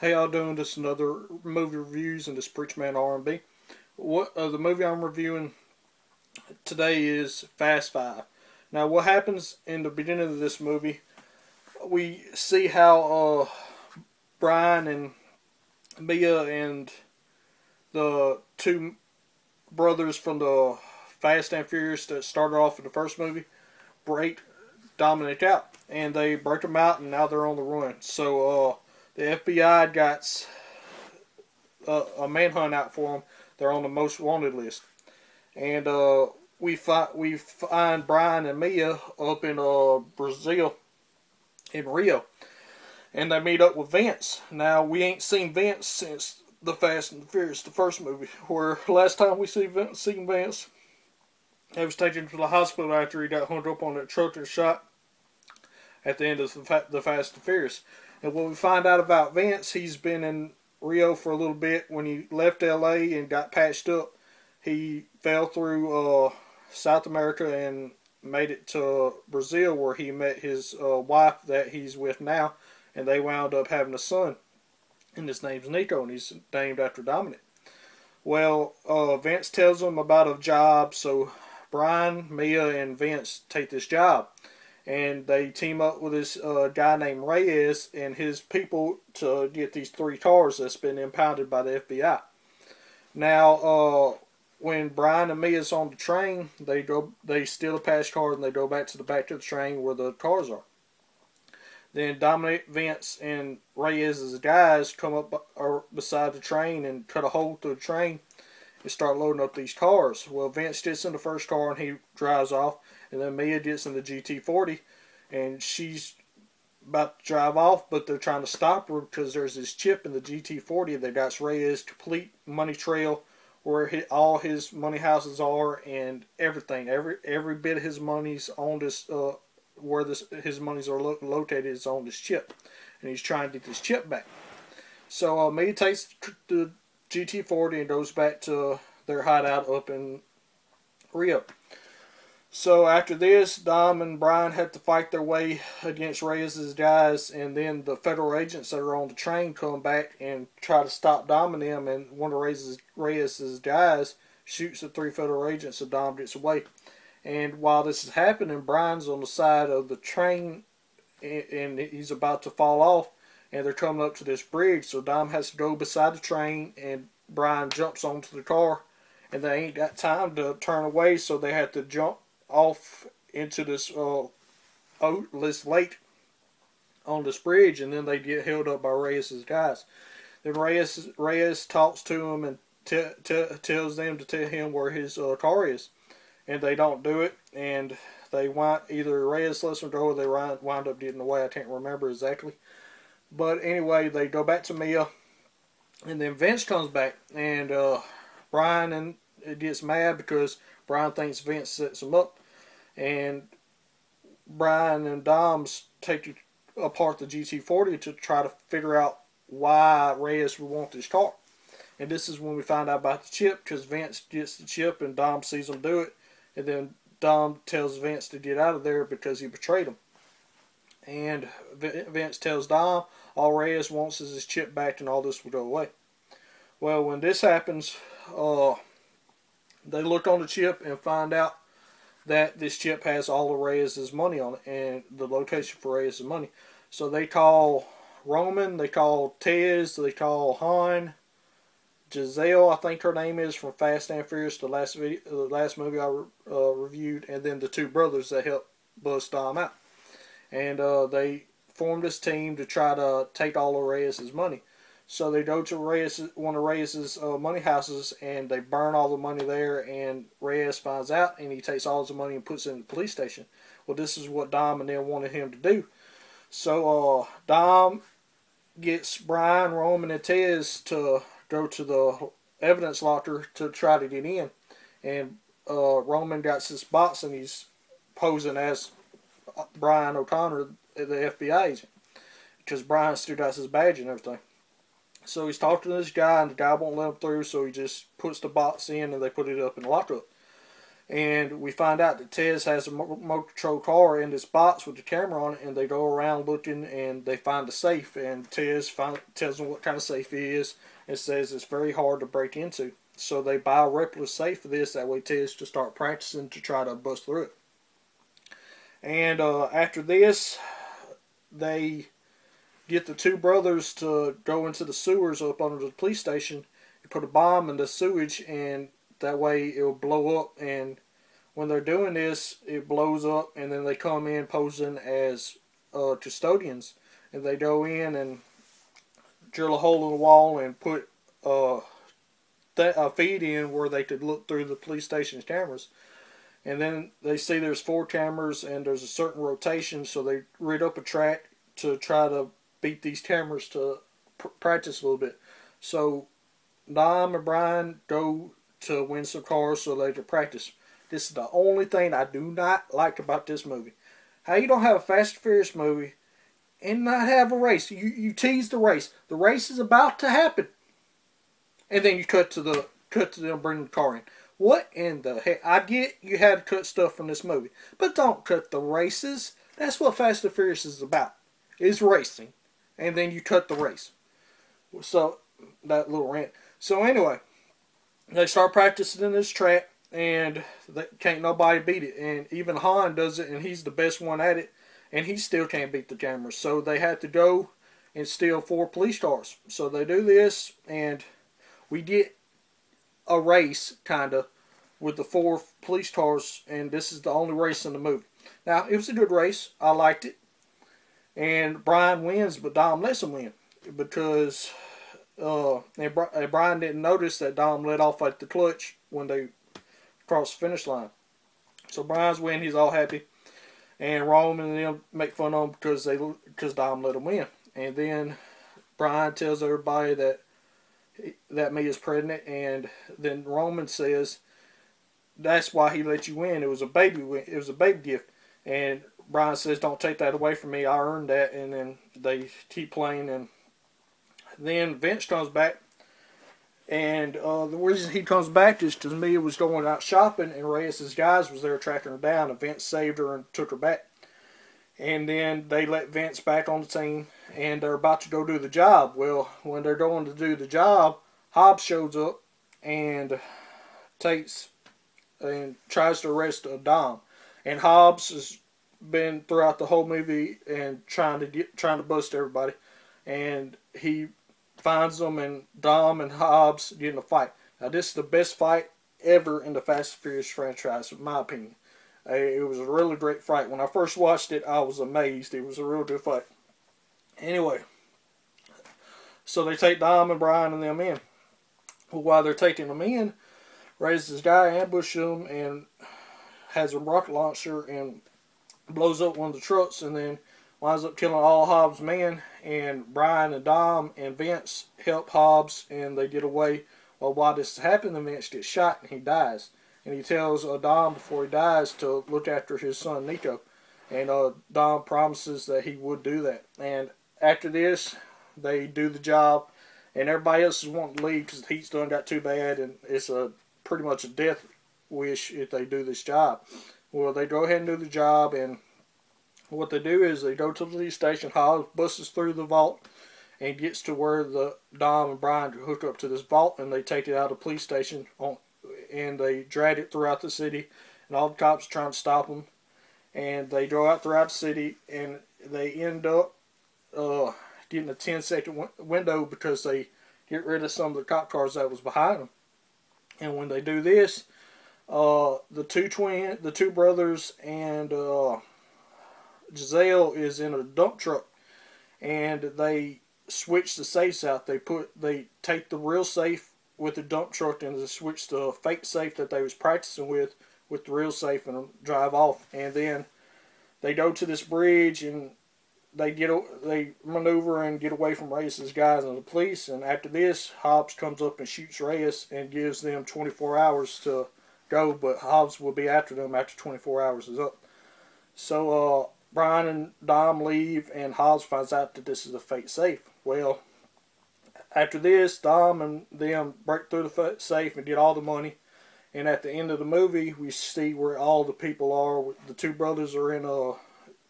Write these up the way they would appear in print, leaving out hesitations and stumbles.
Hey, y'all doing? This is another movie reviews and this Preach Man R&B. The movie I'm reviewing today is Fast Five. Now, what happens in the beginning of this movie? We see how Brian and Mia and the two brothers from the Fast and Furious that started off in the first movie break Dominic out, and they break him out, and now they're on the run. So the FBI got a manhunt out for them. They're on the most wanted list, and we find Brian and Mia up in Brazil, in Rio, and they meet up with Vince. Now, we ain't seen Vince since the Fast and the Furious, the first movie, where last time we seen Vince, he was taken to the hospital after he got hung up on that truck and shot at the end of the Fast and Furious. And when we find out about Vince, he's been in Rio for a little bit. When he left LA and got patched up, he fell through South America and made it to Brazil, where he met his wife that he's with now, and they wound up having a son. And his name's Nico, and he's named after Dominic. Well, Vince tells him about a job, so Brian, Mia, and Vince take this job. And they team up with this guy named Reyes and his people to get these 3 cars that's been impounded by the FBI. Now, when Brian and Mia's on the train, they steal a patch car and they go back to the train where the cars are. Then Dominic, Vince, and Reyes' guys come up beside the train and cut a hole through the train and start loading up these cars. Well, Vince gets in the first car and he drives off, and then Mia gets in the GT40 and she's about to drive off, but they're trying to stop her because there's this chip in the GT40 that got Reyes' complete money trail, where all his money houses are and everything. Every bit of his money's on this, where his monies are located is on this chip, and he's trying to get this chip back. So Mia takes the GT40 and goes back to their hideout up in Rio. So after this, Dom and Brian have to fight their way against Reyes' guys, and then the federal agents that are on the train come back and try to stop Dom and them, and one of Reyes' guys shoots the 3 federal agents, so Dom gets away. And while this is happening, Brian's on the side of the train, and he's about to fall off, and they're coming up to this bridge, so Dom has to go beside the train, and Brian jumps onto the car, and they ain't got time to turn away, so they have to jump off into this lake on this bridge, and then they get held up by Reyes' guys. Then Reyes talks to him and tells them to tell him where his car is, and they don't do it, and they either Reyes lets them go or they wind up getting away. I can't remember exactly, but anyway, they go back to Mia, and then Vince comes back, and Brian gets mad because Brian thinks Vince sets him up, and Brian and Dom's take apart the GT40 to try to figure out why Reyes would want this car. And this is when we find out about the chip, because Vince gets the chip and Dom sees him do it, and then Dom tells Vince to get out of there because he betrayed him. And Vince tells Dom all Reyes wants is his chip back and all this will go away. Well, when this happens, they look on the chip and find out that this chip has all of Reyes' money on it and the location for Reyes' money. So they call Roman, they call Tez, they call Han, Giselle, I think her name is, from Fast and Furious, the last movie I reviewed, and then the 2 brothers that helped bust Dom out. And they formed this team to try to take all of Reyes' money. So they go to one of Reyes' money houses, and they burn all the money there, and Reyes finds out, and he takes all his money and puts it in the police station. Well, this is what Dom and them wanted him to do. So Dom gets Brian, Roman, and Tez to go to the evidence locker to try to get in. And Roman got this box, and he's posing as Brian O'Connor, the FBI agent, because Brian still got his badge and everything. So he's talking to this guy, and the guy won't let him through, so he just puts the box in, and they put it up in the lockup. And we find out that Tez has a motor control car in this box with the camera on it, and they go around looking, and they find a safe, and Tez tells them what kind of safe it is, and says it's very hard to break into. So they buy a replica safe for this, that way Tez can start practicing to try to bust through it. And after this, they get the two brothers to go into the sewers up under the police station and put a bomb in the sewage, and that way it will blow up. And when they're doing this, it blows up, and then they come in posing as custodians, and they go in and drill a hole in the wall and put a feed in where they could look through the police station's cameras. And then they see there's 4 cameras and there's a certain rotation, so they rig up a track to try to beat these cameras to practice a little bit. So Dom and Brian go to win some cars so they can practice. This is the only thing I do not like about this movie. How you don't have a Fast and Furious movie and not have a race. You tease the race. The race is about to happen. And then you cut to them bringing the car in. What in the heck? I get you had to cut stuff from this movie, but don't cut the races. That's what Fast and Furious is about. Is racing. And then you cut the race. So, that little rant. So anyway, they start practicing in this track, and can't nobody beat it. And even Han does it, and he's the best one at it, and he still can't beat the cameras. So they had to go and steal 4 police cars. So they do this, and we get a race, kind of, with the 4 police cars, and this is the only race in the movie. Now, it was a good race. I liked it. And Brian wins, but Dom lets him win. Because Brian didn't notice that Dom let off at the clutch when they crossed the finish line. So Brian's win, he's all happy. And Roman and them make fun of him because Dom let him win. And then Brian tells everybody that Mia's pregnant, and then Roman says that's why he let you win. It was a baby win. It was a baby gift. And Brian says, "Don't take that away from me. I earned that." And then they keep playing, and then Vince comes back. And the reason he comes back is because Mia was going out shopping, and Reyes' guys was there tracking her down, and Vince saved her and took her back. And then they let Vince back on the team, and they're about to go do the job. Well, when they're going to do the job, Hobbs shows up and tries to arrest Dom. And Hobbs has been throughout the whole movie and trying to bust everybody. And he finds them, and Dom and Hobbs get in a fight. Now, this is the best fight ever in the Fast and Furious franchise, in my opinion. It was a really great fight. When I first watched it, I was amazed. It was a real good fight. Anyway, so they take Dom and Brian and them in. Well, while they're taking them in, Reyes' guy ambushes them and has a rocket launcher and blows up one of the trucks, and then winds up killing all Hobbs' men. And Brian and Dom and Vince help Hobbs, and they get away. Well, while this is happening, Vince gets shot and he dies. And he tells Dom before he dies to look after his son Nico. And Dom promises that he would do that. And after this, they do the job. And everybody else is wanting to leave because the heat's done got too bad. And it's pretty much a death wish if they do this job. Well, they go ahead and do the job. And what they do is they go to the police station. Hobbs busts through the vault and gets to where the Dom and Brian hook up to this vault. And they take it out of the police station and they drag it throughout the city, and all the cops are trying to stop them. And they go out throughout the city, and they end up getting a 10-second window because they get rid of some of the cop cars that was behind them. And when they do this, the two brothers and Giselle is in a dump truck, and they switch the safes out. They take the real safe with the dump truck and they switch the fake safe that they was practicing with the real safe and drive off. And then they go to this bridge and they maneuver and get away from Reyes' guys and the police. And after this, Hobbs comes up and shoots Reyes and gives them 24 hours to go, but Hobbs will be after them after 24 hours is up. So Brian and Dom leave, and Hobbs finds out that this is a fake safe. Well, after this, Dom and them break through the safe and get all the money. And at the end of the movie, we see where all the people are. The two brothers are in a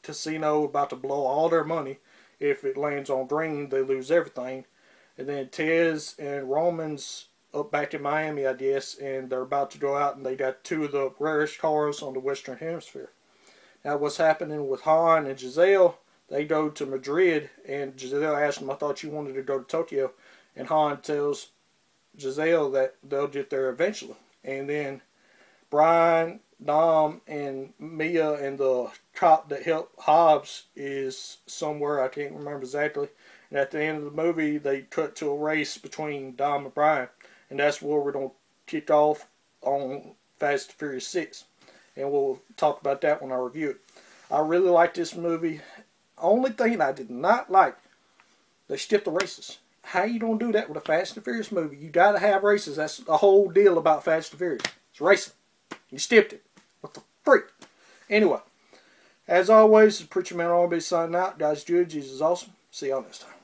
casino about to blow all their money. If it lands on green, they lose everything. And then Tez and Roman's up back in Miami, I guess, and they're about to go out, and they got two of the rarest cars on the Western Hemisphere. Now, what's happening with Han and Giselle? They go to Madrid, and Giselle asks him, I thought you wanted to go to Tokyo. And Han tells Giselle that they'll get there eventually. And then Brian, Dom, and Mia, and the cop that helped Hobbs is somewhere, I can't remember exactly. And at the end of the movie, they cut to a race between Dom and Brian. And that's where we're going to kick off on Fast and Furious 6. And we'll talk about that when I review it. I really like this movie. Only thing I did not like, they skipped the races. How you gonna do that with a Fast and Furious movie? You gotta have races. That's the whole deal about Fast and Furious. It's racing. You skipped it. What the freak? Anyway, as always, the Preacher Man R&B signing out. Guys, good. Jesus is awesome. See y'all next time.